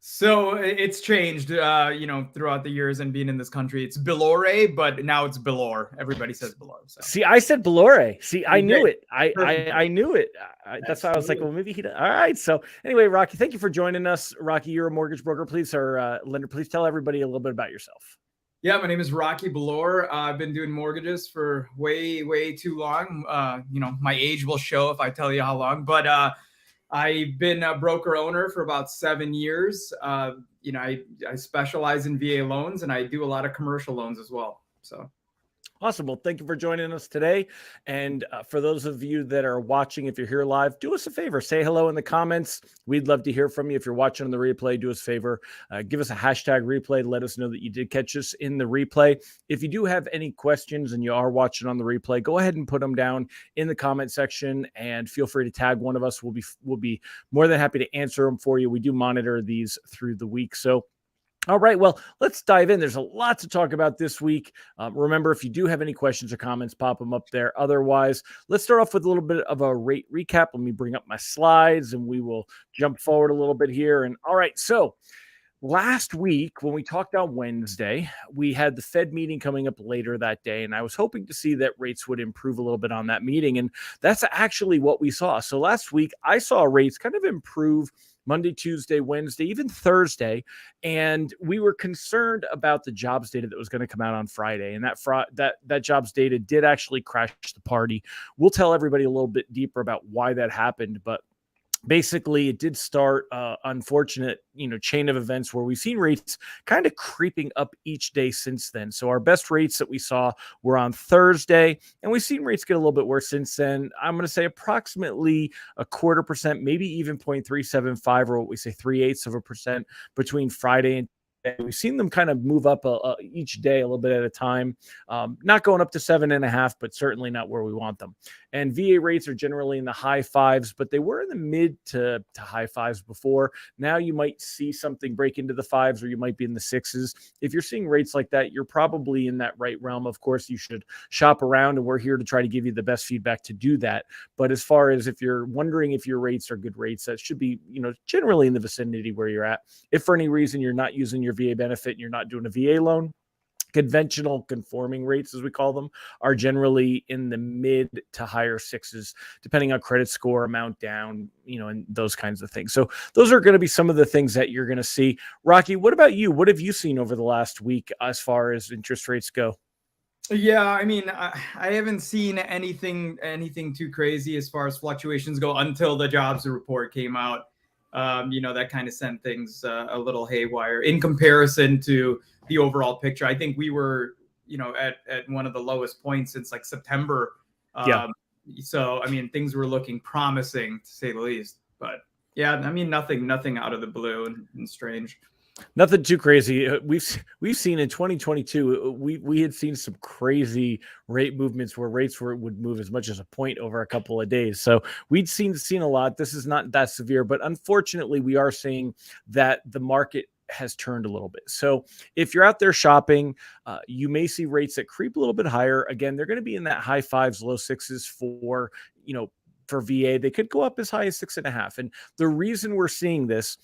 So it's changed, throughout the years and being in this country. It's Billore, but now it's Billore. Everybody says Billore. So See, I said Billore. See, I knew okay, it. I perfect. I, I knew it. That's why I was like, Absolutely. well, maybe he does. All right. So anyway, Rocky, thank you for joining us. Rocky, you're a mortgage broker. Please, or lender, please tell everybody a little bit about yourself. Yeah, my name is Rocky Billore. I've been doing mortgages for way, way too long. My age will show if I tell you how long, but I've been a broker owner for about 7 years. I specialize in VA loans and I do a lot of commercial loans as well. So Awesome. Well, thank you for joining us today. And for those of you that are watching, if you're here live, do us a favor. Say hello in the comments. We'd love to hear from you. If you're watching on the replay, do us a favor. Give us a hashtag replay. Let us know that you did catch us in the replay. If you do have any questions and you are watching on the replay, go ahead and put them down in the comment section and feel free to tag one of us. We'll be more than happy to answer them for you. We do monitor these through the week. So all right, well, let's dive in. There's a lot to talk about this week. Remember, if you do have any questions or comments, pop them up there. Otherwise, let's start off with a little bit of a rate recap. Let me bring up my slides and we will jump forward a little bit here. And all right, so last week, when we talked on Wednesday, we had the Fed meeting coming up later that day, and I was hoping to see that rates would improve a little bit on that meeting, and that's actually what we saw. So last week, I saw rates kind of improve Monday, Tuesday, Wednesday, even Thursday, and we were concerned about the jobs data that was going to come out on Friday, and that jobs data did actually crash the party. We'll tell everybody a little bit deeper about why that happened, but basically it did start unfortunate chain of events where we've seen rates kind of creeping up each day since then. So our best rates that we saw were on Thursday, and we've seen rates get a little bit worse since then. I'm going to say approximately 0.25%, maybe even 0.375, or what we say 0.375% between Friday and we've seen them kind of move up each day a little bit at a time, not going up to 7.5, but certainly not where we want them. And VA rates are generally in the high fives, but they were in the mid to high fives before. Now you might see something break into the fives, or you might be in the sixes. If you're seeing rates like that, you're probably in that right realm. Of course, you should shop around, and we're here to try to give you the best feedback to do that. But as far as if you're wondering if your rates are good rates, that should be, generally in the vicinity where you're at. If for any reason you're not using your VA benefit and you're not doing a VA loan, conventional conforming rates, as we call them, are generally in the mid to higher sixes, depending on credit score, amount down, and those kinds of things. So those are going to be some of the things that you're going to see. Rocky, what about you? What have you seen over the last week as far as interest rates go? yeah, I mean, I haven't seen anything too crazy as far as fluctuations go until the jobs report came out. That kind of sent things a little haywire in comparison to the overall picture. I think we were, at one of the lowest points since like September. Yeah. So I mean, things were looking promising to say the least. But yeah, I mean, nothing out of the blue and strange. Nothing too crazy. We've seen in 2022, we had seen some crazy rate movements where rates would move as much as a point over a couple of days. So we'd seen a lot. This is not that severe, but unfortunately, we are seeing that the market has turned a little bit. So if you're out there shopping, you may see rates that creep a little bit higher. Again, they're going to be in that high fives, low sixes for for VA. They could go up as high as 6.5. And the reason we're seeing this,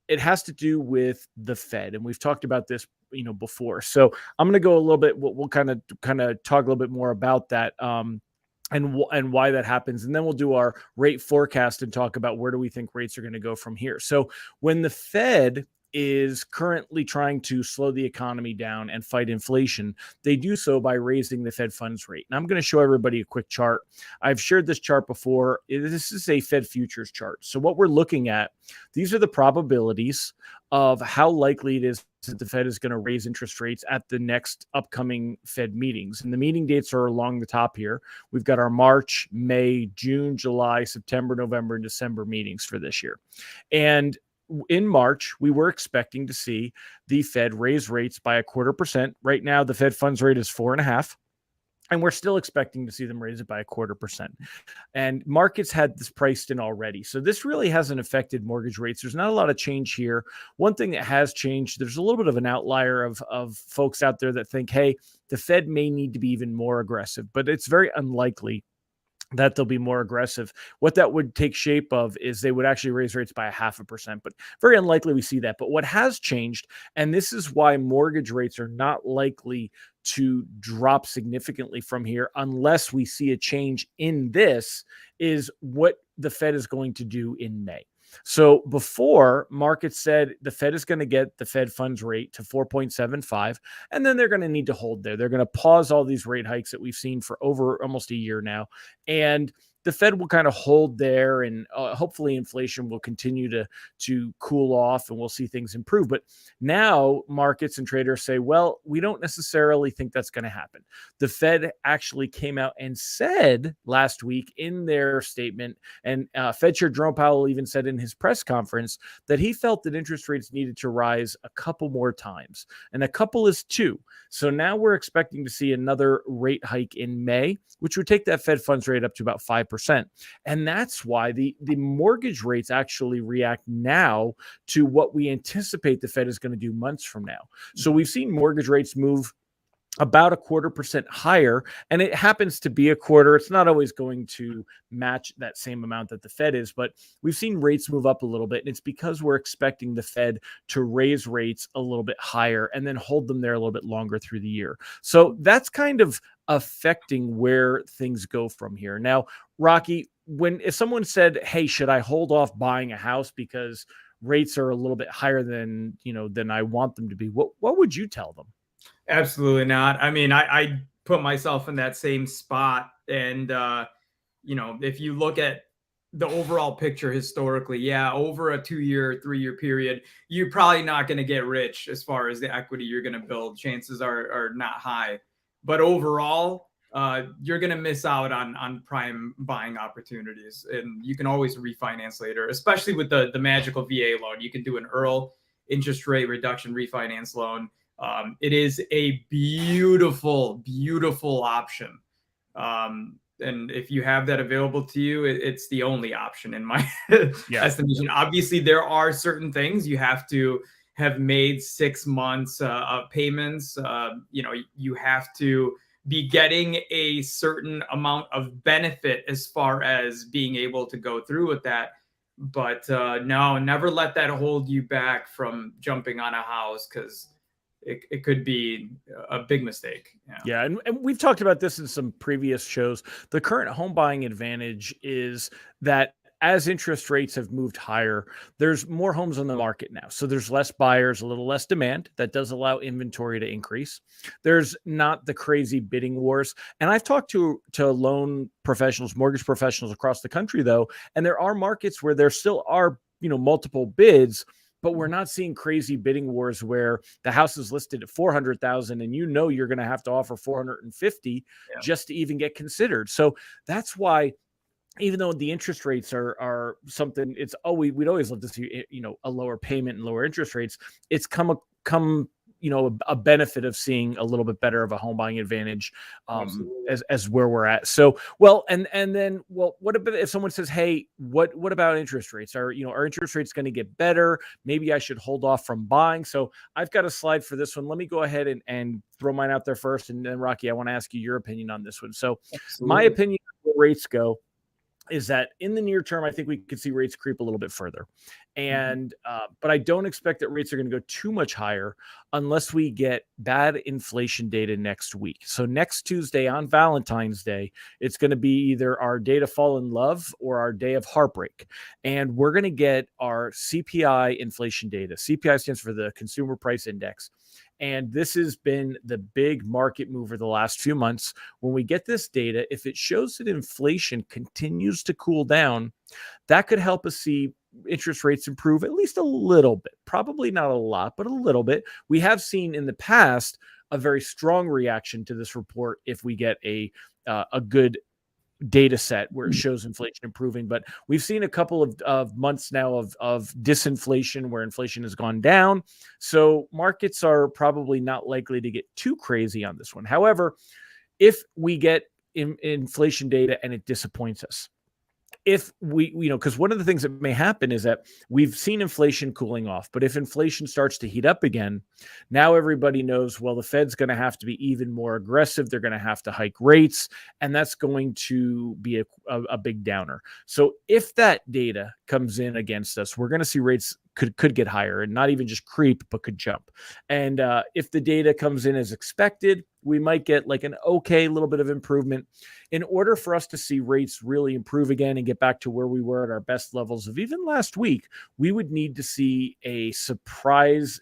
it has to do with the Fed, and we've talked about this, before. So I'm going to go a little bit. We'll kind of talk a little bit more about that, and why that happens, and then we'll do our rate forecast and talk about where do we think rates are going to go from here. So when the Fed is currently trying to slow the economy down and fight inflation, they do so by raising the Fed funds rate. And I'm going to show everybody a quick chart. I've shared this chart before. This is a Fed futures chart. So what we're looking at, these are the probabilities of how likely it is that the Fed is going to raise interest rates at the next upcoming Fed meetings. And the meeting dates are along the top here. We've got our March, May, June, July, September, November, and December meetings for this year. And in March, we were expecting to see the Fed raise rates by 0.25%. Right now, the Fed funds rate is 4.5%. And we're still expecting to see them raise it by 0.25%. And markets had this priced in already. So this really hasn't affected mortgage rates. There's not a lot of change here. One thing that has changed, there's a little bit of an outlier of folks out there that think, hey, the Fed may need to be even more aggressive, but it's very unlikely that they'll be more aggressive. What that would take shape of is they would actually raise rates by 0.5%, but very unlikely we see that. But what has changed, and this is why mortgage rates are not likely to drop significantly from here unless we see a change in this, is what the Fed is going to do in May. So before, markets said the Fed is going to get the Fed funds rate to 4.75, and then they're going to need to hold there. They're going to pause all these rate hikes that we've seen for over almost a year now. And the Fed will kind of hold there, and hopefully inflation will continue to cool off and we'll see things improve. But now markets and traders say, well, we don't necessarily think that's going to happen. The Fed actually came out and said last week in their statement, and Fed Chair Jerome Powell even said in his press conference that he felt that interest rates needed to rise a couple more times, and a couple is 2. So now we're expecting to see another rate hike in May, which would take that Fed funds rate up to about 5%. And that's why the mortgage rates actually react now to what we anticipate the Fed is going to do months from now. So we've seen mortgage rates move about 0.25% higher, and it happens to be a quarter. It's not always going to match that same amount that the Fed is, but we've seen rates move up a little bit, and it's because we're expecting the Fed to raise rates a little bit higher and then hold them there a little bit longer through the year. So that's kind of affecting where things go from here. Now, Rocky, if someone said, hey, should I hold off buying a house because rates are a little bit higher than I want them to be, what would you tell them? Absolutely not. I mean, I put myself in that same spot. And, if you look at the overall picture historically, yeah, over a 2-year, 3-year period, you're probably not going to get rich as far as the equity you're going to build. Chances are not high. But overall, you're going to miss out on prime buying opportunities. And you can always refinance later, especially with the magical VA loan. You can do an EARL interest rate reduction refinance loan. It is a beautiful, beautiful option. And if you have that available to you, it's the only option in my estimation. Obviously, there are certain things you have to have made 6 months of payments. You have to be getting a certain amount of benefit as far as being able to go through with that. But no, never let that hold you back from jumping on a house, because it could be a big mistake. Yeah. And we've talked about this in some previous shows. The current home buying advantage is that as interest rates have moved higher, there's more homes on the market now. So there's less buyers, a little less demand. That does allow inventory to increase. There's not the crazy bidding wars. And I've talked to loan professionals, mortgage professionals across the country, though, and there are markets where there still are, multiple bids, but we're not seeing crazy bidding wars where the house is listed at 400,000 and you're going to have to offer 450 just to even get considered. So that's why, even though the interest rates are something, we'd always love to see, a lower payment and lower interest rates. It's come a benefit of seeing a little bit better of a home buying advantage as where we're at. So, well, and then, what about if someone says, hey, what about interest rates? Are interest rates going to get better? Maybe I should hold off from buying. So I've got a slide for this one. Let me go ahead and throw mine out there first. And then, Rocky, I want to ask you your opinion on this one. So my opinion on where rates go is that in the near term, I think we could see rates creep a little bit further. And, but I don't expect that rates are going to go too much higher unless we get bad inflation data next week. So next Tuesday on Valentine's Day, it's going to be either our day to fall in love or our day of heartbreak. And we're going to get our CPI inflation data. CPI stands for the Consumer Price Index. And this has been the big market mover the last few months. When we get this data, if it shows that inflation continues to cool down, that could help us see interest rates improve at least a little bit. Probably not a lot, but a little bit. We have seen in the past a very strong reaction to this report if we get a good data set where it shows inflation improving. But we've seen a couple of months now of disinflation where inflation has gone down. So markets are probably not likely to get too crazy on this one. However, if we get inflation data and it disappoints us, if we, because one of the things that may happen is that we've seen inflation cooling off, but if inflation starts to heat up again, now everybody knows, well, the Fed's going to have to be even more aggressive. They're going to have to hike rates, and that's going to be a big downer. So if that data comes in against us, we're going to see rates could get higher, and not even just creep, but could jump. And if the data comes in as expected, we might get like an okay little bit of improvement. In order for us to see rates really improve again and get back to where we were at our best levels of even last week, we would need to see a surprise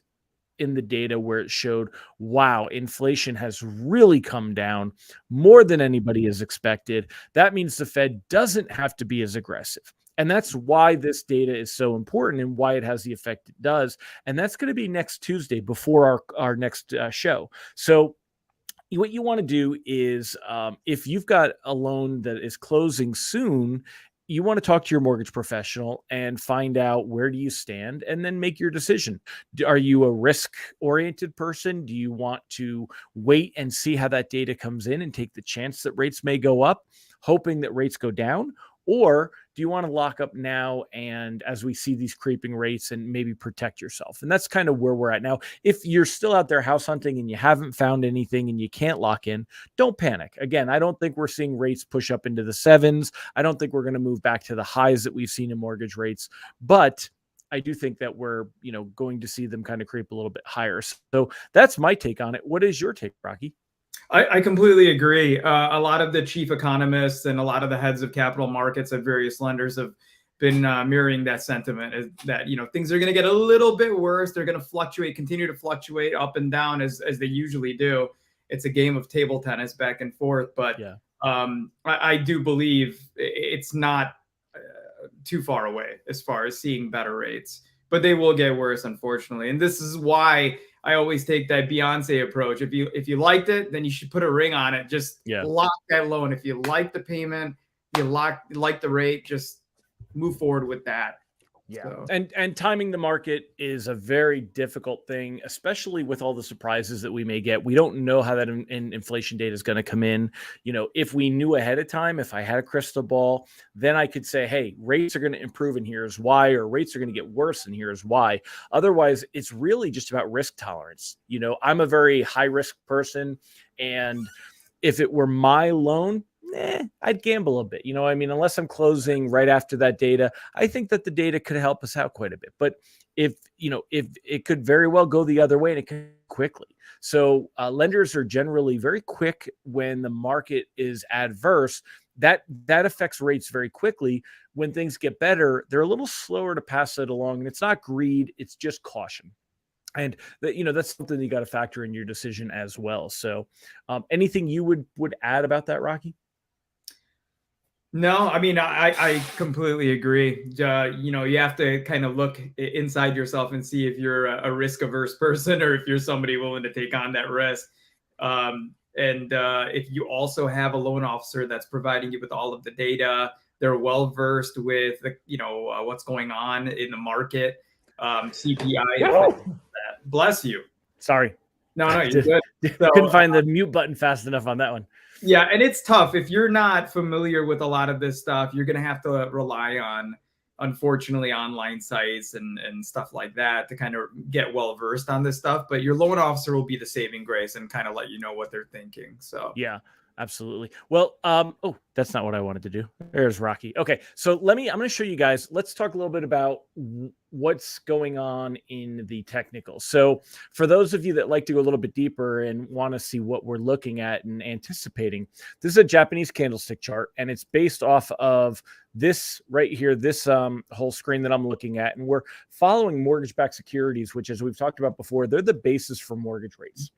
in the data where it showed, wow, inflation has really come down more than anybody has expected. That means the Fed doesn't have to be as aggressive. And that's why this data is so important and why it has the effect it does. And that's going to be next Tuesday before our next show. So what you want to do is, if you've got a loan that is closing soon, you want to talk to your mortgage professional and find out where do you stand, and then make your decision. Are you a risk oriented person? Do you want to wait and see how that data comes in and take the chance that rates may go up, hoping that rates go down? Or do you want to lock up now, and as we see these creeping rates, and maybe protect yourself? And that's kind of where we're at now. If you're still out there house hunting and you haven't found anything and you can't lock in, don't panic. Again, I don't think we're seeing rates push up into the sevens. I don't think we're going to move back to the highs that we've seen in mortgage rates, but I do think that we're, going to see them kind of creep a little bit higher. So that's my take on it. What is your take, Rocky? I completely agree. A lot of the chief economists and a lot of the heads of capital markets at various lenders have been mirroring that sentiment, is that things are going to get a little bit worse. They're going to continue to fluctuate up and down as they usually do. It's a game of table tennis back and forth. But Yeah. I do believe it's not too far away as far as seeing better rates, but they will get worse, unfortunately. And this is why I always take that Beyonce approach. If you liked it, then you should put a ring on it. Just lock that loan. If you like the payment, you like the rate, just move forward with that. Yeah. So. And timing the market is a very difficult thing, especially with all the surprises that we may get. We don't know how that inflation data is going to come in. If we knew ahead of time, if I had a crystal ball, then I could say, hey, rates are going to improve and here's why, or rates are going to get worse and here's why. Otherwise, it's really just about risk tolerance. I'm a very high risk person, and if it were my loan, I'd gamble a bit. Unless I'm closing right after that data, I think that the data could help us out quite a bit. But if it could very well go the other way, and it could quickly. So lenders are generally very quick when the market is adverse. That affects rates very quickly. When things get better, they're a little slower to pass it along. And it's not greed, it's just caution. And that's something you got to factor in your decision as well. So anything you would add about that, Rocky? No, I completely agree. You have to kind of look inside yourself and see if you're a risk averse person or if you're somebody willing to take on that risk. And if you also have a loan officer that's providing you with all of the data, they're well versed with what's going on in the market, CPI. Bless you. Sorry. No, you're good. So, couldn't find the mute button fast enough on that one. Yeah, and it's tough. If you're not familiar with a lot of this stuff, you're going to have to rely on, unfortunately, online sites and stuff like that to kind of get well versed on this stuff. But your loan officer will be the saving grace and kind of let you know what they're thinking. So yeah, absolutely. Well, oh, that's not what I wanted to do. There's Rocky. Okay, so I'm going to show you guys. Let's talk a little bit about what's going on in the technical. So for those of you that like to go a little bit deeper and want to see what we're looking at and anticipating, this is a Japanese candlestick chart, and it's based off of this right here, this whole screen that I'm looking at. And we're following mortgage-backed securities, which, as we've talked about before, they're the basis for mortgage rates.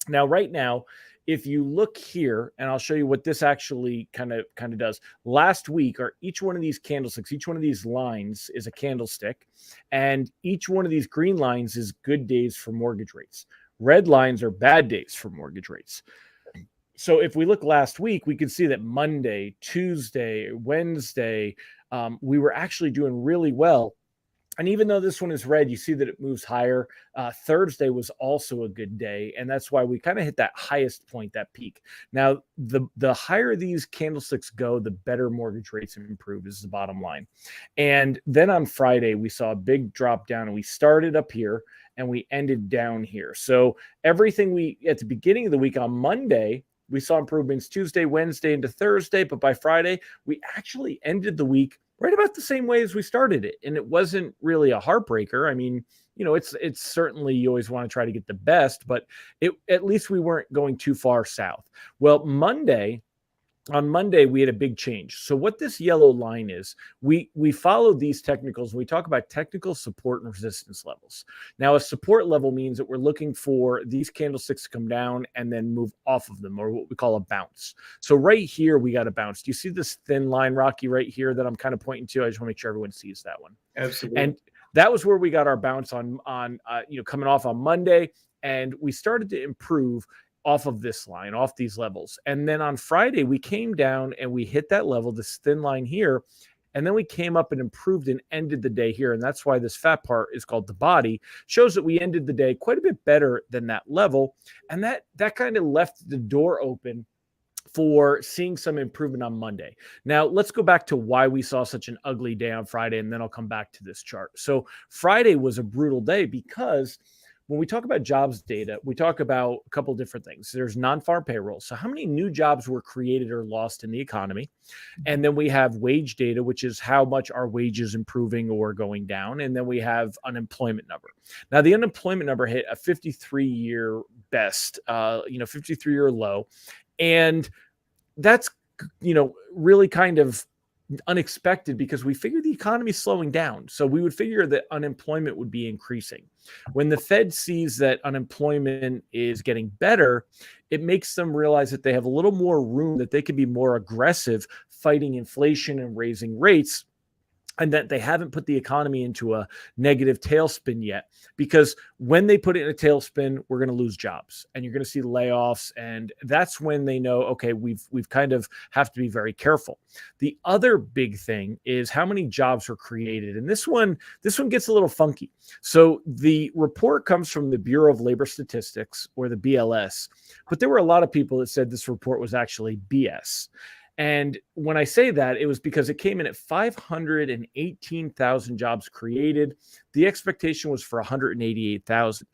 Now, right now, if you look here, and I'll show you what this actually kind of does. Last week, each one of these candlesticks, each one of these lines is a candlestick, and each one of these green lines is good days for mortgage rates. Red lines are bad days for mortgage rates. So if we look last week, we could see that Monday, Tuesday, Wednesday, we were actually doing really well. And even though this one is red, you see that it moves higher. Thursday was also a good day, and that's why we kind of hit that highest point, that peak. Now, the higher these candlesticks go, the better mortgage rates improve is the bottom line. And then on Friday, we saw a big drop down, and we started up here, and we ended down here. So everything we, at the beginning of the week on Monday, we saw improvements Tuesday, Wednesday into Thursday, but by Friday, we actually ended the week right about the same way as we started it. And it wasn't really a heartbreaker. I mean, it's certainly, you always want to try to get the best, but at least we weren't going too far south. Well, on Monday, we had a big change. So what this yellow line is, we followed these technicals. We talk about technical support and resistance levels. Now, a support level means that we're looking for these candlesticks to come down and then move off of them, or what we call a bounce. So right here, we got a bounce. Do you see this thin line, Rocky, right here that I'm kind of pointing to? I just want to make sure everyone sees that one. Absolutely. And that was where we got our bounce on coming off on Monday, and we started to improve off of this line, off these levels. And then on Friday, we came down and we hit that level, this thin line here. And then we came up and improved and ended the day here. And that's why this fat part is called the body. Shows that we ended the day quite a bit better than that level. And that kind of left the door open for seeing some improvement on Monday. Now, let's go back to why we saw such an ugly day on Friday, and then I'll come back to this chart. So Friday was a brutal day because when we talk about jobs data, we talk about a couple of different things. There's non-farm payroll. So how many new jobs were created or lost in the economy? And then we have wage data, which is how much our wages improving or going down. And then we have unemployment number. Now, the unemployment number hit a 53-year best, 53-year low. And that's, really kind of unexpected because we figured the economy is slowing down. So we would figure that unemployment would be increasing. When the Fed sees that unemployment is getting better, it makes them realize that they have a little more room, that they can be more aggressive fighting inflation and raising rates, and that they haven't put the economy into a negative tailspin yet. Because when they put it in a tailspin, we're going to lose jobs and you're going to see layoffs. And that's when they know, okay, we've kind of have to be very careful. The other big thing is how many jobs were created. And this one gets a little funky. So the report comes from the Bureau of Labor Statistics, or the BLS, but there were a lot of people that said this report was actually BS. And when I say that, it was because it came in at 518,000 jobs created. The expectation was for 188,000.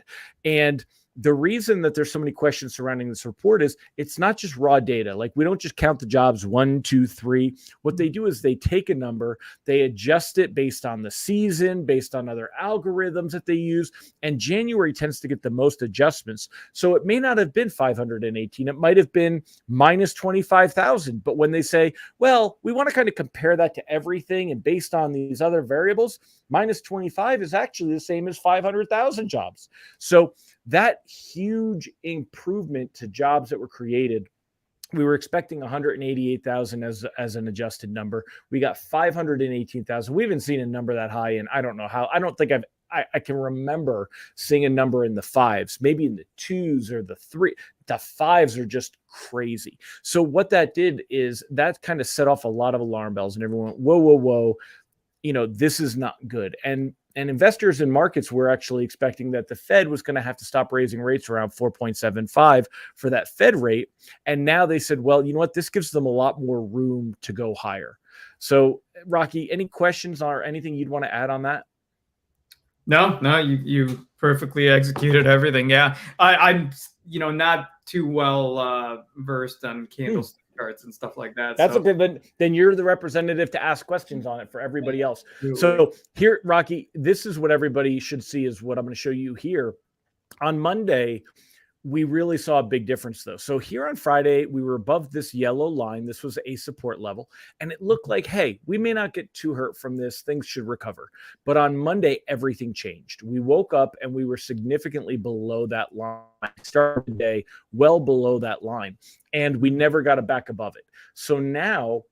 And the reason that there's so many questions surrounding this report is it's not just raw data. Like, we don't just count the jobs 1, 2, 3. What they do is they take a number, they adjust it based on the season, based on other algorithms that they use. And January tends to get the most adjustments. So it may not have been 518. It might have been minus 25,000. But when they say, well, we want to kind of compare that to everything, and based on these other variables, minus 25 is actually the same as 500,000 jobs. So that huge improvement to jobs that were created, we were expecting 188,000 as an adjusted number. We got 518,000. We haven't seen a number that high in, I don't know how. I don't think I can remember seeing a number in the fives, maybe in the twos or the three. The fives are just crazy. So what that did is that kind of set off a lot of alarm bells, and everyone went, whoa. This is not good. And investors in markets were actually expecting that the Fed was going to have to stop raising rates around 4.75 for that Fed rate. And now they said, well, you know what? This gives them a lot more room to go higher. So, Rocky, any questions or anything you'd want to add on that? No, you perfectly executed everything. Yeah, I'm not too well versed on candlestick charts and stuff like that. That's okay. Then you're the representative to ask questions on it for everybody else. So here, Rocky, this is what everybody should see, is what I'm going to show you here. On Monday, we really saw a big difference, though. So here on Friday, we were above this yellow line. This was a support level. And it looked like, hey, we may not get too hurt from this. Things should recover. But on Monday, everything changed. We woke up and we were significantly below that line. Started the day well below that line. And we never got it back above it. So now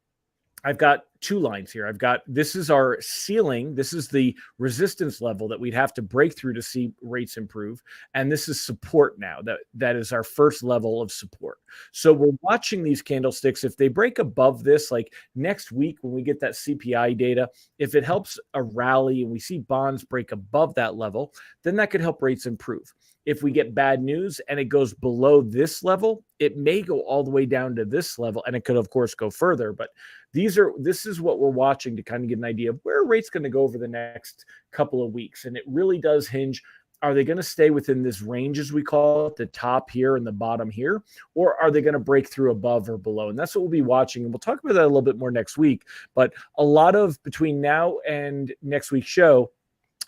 I've got two lines here. This is our ceiling. This is the resistance level that we'd have to break through to see rates improve. And this is support now. That is our first level of support. So we're watching these candlesticks. If they break above this, like next week when we get that CPI data, if it helps a rally and we see bonds break above that level, then that could help rates improve. If we get bad news and it goes below this level, it may go all the way down to this level, and it could, of course, go further. But this is what we're watching to kind of get an idea of where rates going to go over the next couple of weeks. And it really does hinge. Are they going to stay within this range, as we call it, the top here and the bottom here, or are they going to break through above or below? And that's what we'll be watching. And we'll talk about that a little bit more next week. But a lot of between now and next week's show,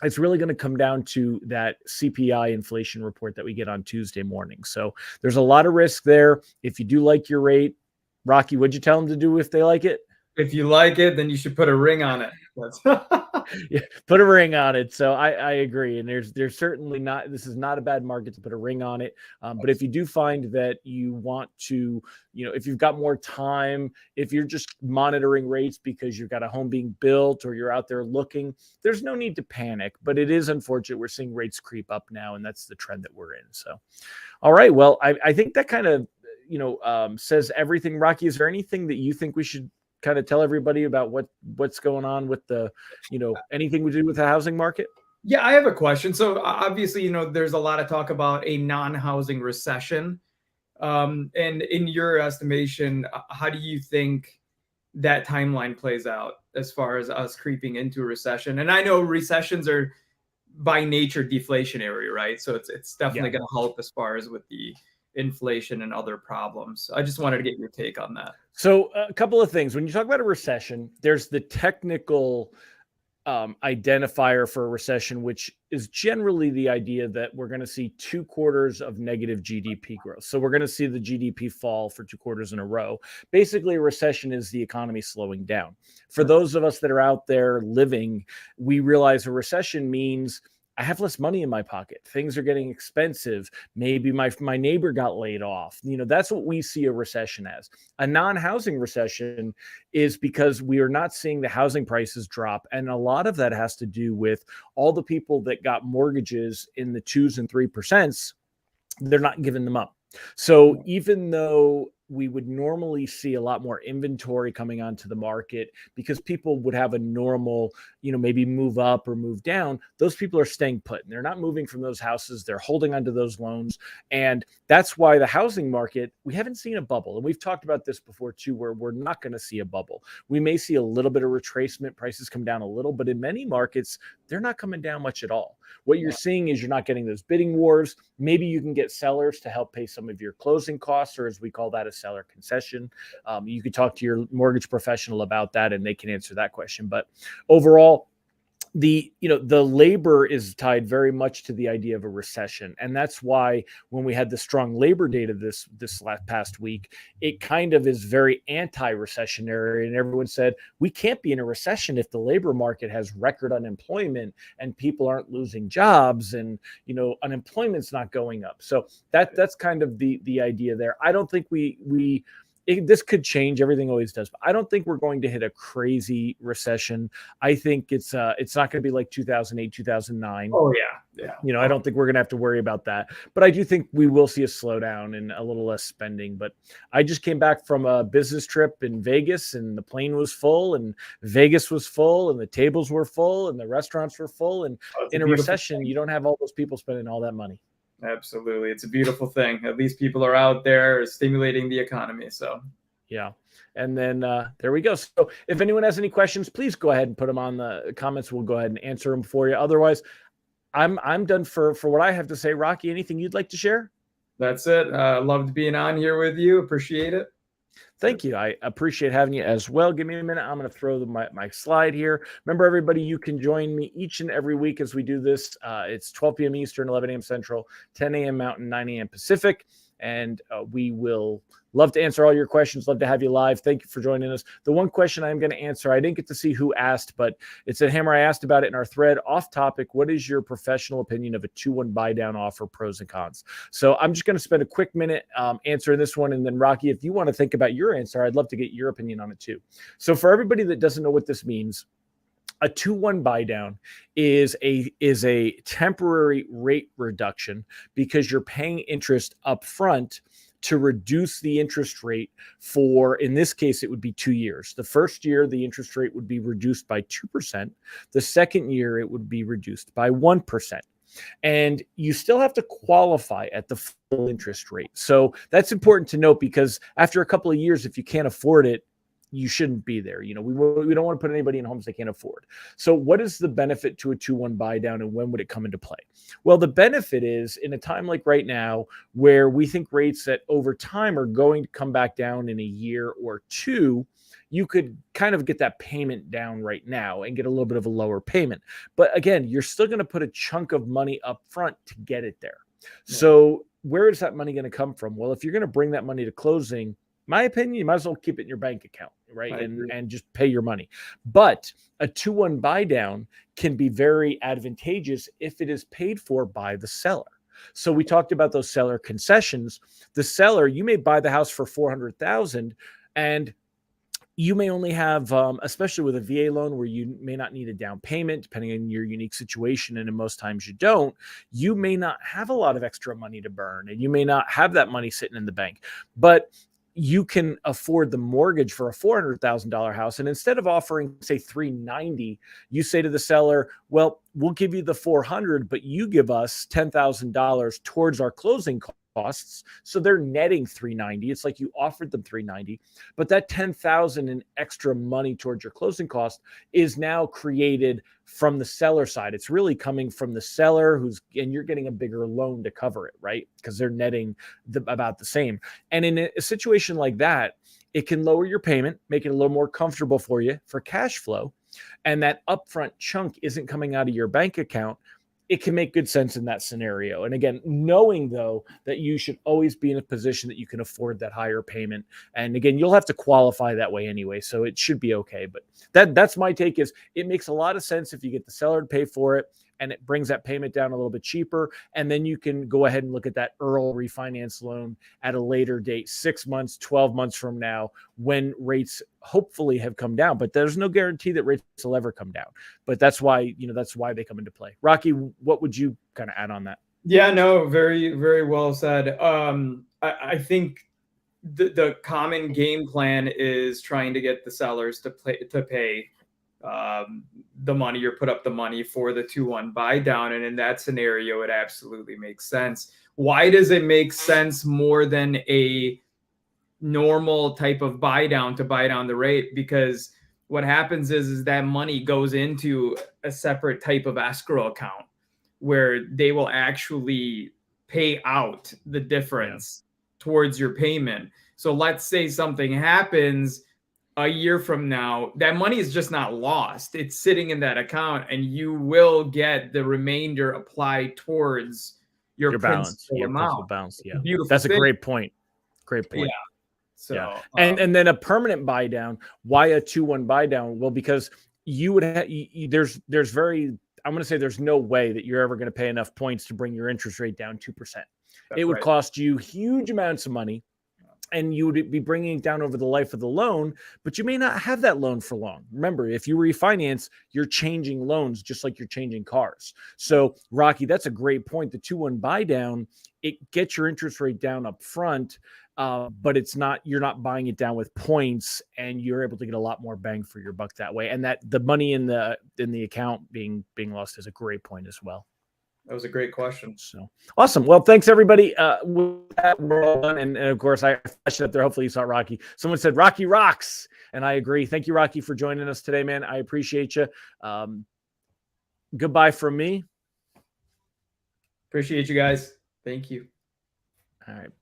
it's really going to come down to that CPI inflation report that we get on Tuesday morning. So there's a lot of risk there. If you do like your rate, Rocky, what'd you tell them to do if they like it? If you like it, then you should put a ring on it. Yeah, put a ring on it. So I agree. And there's certainly not, this is not a bad market to put a ring on it. But if you do find that you want to, if you've got more time, if you're just monitoring rates because you've got a home being built or you're out there looking, there's no need to panic. But it is unfortunate we're seeing rates creep up now, and that's the trend that we're in. So, all right. Well, I think that kind of, says everything. Rocky, is there anything that you think we should kind of tell everybody about what's going on with the, anything we do with the housing market? Yeah, I have a question. So obviously, there's a lot of talk about a non-housing recession. And in your estimation, how do you think that timeline plays out as far as us creeping into a recession? And I know recessions are by nature deflationary, right? So it's definitely going to help as far as with the inflation and other problems. I just wanted to get your take on that. So a couple of things. When you talk about a recession, there's the technical identifier for a recession, which is generally the idea that we're going to see 2 quarters of negative GDP growth. So we're going to see the GDP fall for 2 quarters in a row. Basically, a recession is the economy slowing down. For those of us that are out there living, we realize a recession means I have less money in my pocket. Things are getting expensive. Maybe my neighbor got laid off. That's what we see a recession as. A non-housing recession is because we are not seeing the housing prices drop. And a lot of that has to do with all the people that got mortgages in the 2s and 3%. They're not giving them up. So even though we would normally see a lot more inventory coming onto the market because people would have a normal, maybe move up or move down, those people are staying put and they're not moving from those houses. They're holding onto those loans. And that's why the housing market, we haven't seen a bubble. And we've talked about this before too, where we're not going to see a bubble. We may see a little bit of retracement, prices come down a little, but in many markets, they're not coming down much at all. What you're seeing is you're not getting those bidding wars. Maybe you can get sellers to help pay some of your closing costs, or as we call that, a seller concession. You could talk to your mortgage professional about that and they can answer that question. But overall, the labor is tied very much to the idea of a recession. And that's why when we had the strong labor data this past week, it kind of is very anti-recessionary. And everyone said, we can't be in a recession if the labor market has record unemployment and people aren't losing jobs and, unemployment's not going up. So that's kind of the idea there. I don't think this could change. Everything always does. But I don't think we're going to hit a crazy recession. I think it's not going to be like 2008, 2009. Oh, yeah. I don't think we're going to have to worry about that. But I do think we will see a slowdown and a little less spending. But I just came back from a business trip in Vegas, and the plane was full, and Vegas was full, and the tables were full, and the restaurants were full. And in a recession, you don't have all those people spending all that money. Absolutely. It's a beautiful thing. At least people are out there stimulating the economy. So, yeah. And then there we go. So if anyone has any questions, please go ahead and put them on the comments. We'll go ahead and answer them for you. Otherwise, I'm done for what I have to say. Rocky, anything you'd like to share? That's it. Loved being on here with you. Appreciate it. Thank you. I appreciate having you as well. Give me a minute. I'm going to throw my slide here. Remember, everybody, you can join me each and every week as we do this. It's 12 p.m. Eastern, 11 a.m. Central, 10 a.m. Mountain, 9 a.m. Pacific. And we will love to answer all your questions. Love to have you live. Thank you for joining us. The one question I'm going to answer, I didn't get to see who asked, but it said, Helmer, I asked about it in our thread. Off topic, what is your professional opinion of a 2-1 buy down offer, pros and cons? So I'm just going to spend a quick minute answering this one. And then, Rocky, if you want to think about your your answer, I'd love to get your opinion on it too. So for everybody that doesn't know what this means, a 2-1 buy down is a temporary rate reduction because you're paying interest up front to reduce the interest rate for, in this case, it would be 2 years. The first year, the interest rate would be reduced by 2%. The second year, it would be reduced by 1%. And you still have to qualify at the full interest rate. So that's important to note, because after a couple of years, if you can't afford it, you shouldn't be there. We don't want to put anybody in homes they can't afford. So what is the benefit to a 2-1 buy down, and when would it come into play? Well, the benefit is in a time like right now, where we think rates that over time are going to come back down in a year or two, you could kind of get that payment down right now and get a little bit of a lower payment. But again, you're still going to put a chunk of money up front to get it there. Yeah. So where is that money going to come from? Well, if you're going to bring that money to closing, my opinion, you might as well keep it in your bank account, right? And just pay your money. But a 2-1 buy down can be very advantageous if it is paid for by the seller. So we talked about those seller concessions. The seller, you may buy the house for $400,000, and you may only have, especially with a VA loan where you may not need a down payment, depending on your unique situation, and in most times you don't, you may not have a lot of extra money to burn, and you may not have that money sitting in the bank. But you can afford the mortgage for a $400,000 house. And instead of offering, say, $390,000, you say to the seller, well, we'll give you the $400,000, but you give us $10,000 towards our closing costs. So they're netting $390,000. It's like you offered them $390,000, but that $10,000 in extra money towards your closing cost is now created from the seller side. It's really coming from the seller and you're getting a bigger loan to cover it, right? Because they're netting about the same. And in a situation like that, it can lower your payment, make it a little more comfortable for you for cash flow. And that upfront chunk isn't coming out of your bank account. It can make good sense in that scenario. And again, knowing though that you should always be in a position that you can afford that higher payment. And again, you'll have to qualify that way anyway, so it should be okay. But that's my take, is it makes a lot of sense if you get the seller to pay for it, and it brings that payment down a little bit cheaper. And then you can go ahead and look at that Earl refinance loan at a later date, 6 months, 12 months from now, when rates hopefully have come down. But there's no guarantee that rates will ever come down. But that's why they come into play. Rocky, what would you kind of add on that? Yeah, no, very, very well said. I think the common game plan is trying to get the sellers to pay the money, or put up the money for the 2-1 buy down. And in that scenario, it absolutely makes sense. Why does it make sense more than a normal type of buy down to buy down the rate? Because what happens is that money goes into a separate type of escrow account where they will actually pay out the difference towards your payment. So let's say something happens a year from now, that money is just not lost. It's sitting in that account, and you will get the remainder applied towards your balance, your principal balance. Yeah, beautiful. That's a great point. Great point. Yeah. So, yeah. And then a permanent buy down. Why a 2-1 buy down? Well, because you would have, there's I'm going to say there's no way that you're ever going to pay enough points to bring your interest rate down 2%. It would cost you huge amounts of money, and you would be bringing it down over the life of the loan, but you may not have that loan for long. Remember, if you refinance, you're changing loans just like you're changing cars. So, Rocky, that's a great point. The 2-1 buy down, it gets your interest rate down up front, but you're not buying it down with points, and you're able to get a lot more bang for your buck that way. And that the money in the account being lost is a great point as well. That was a great question. So awesome. Well, thanks everybody. With that, we're all done. And of course, I flashed it up there. Hopefully you saw Rocky. Someone said Rocky rocks, and I agree. Thank you, Rocky, for joining us today, man. I appreciate you. Goodbye from me. Appreciate you guys. Thank you. All right.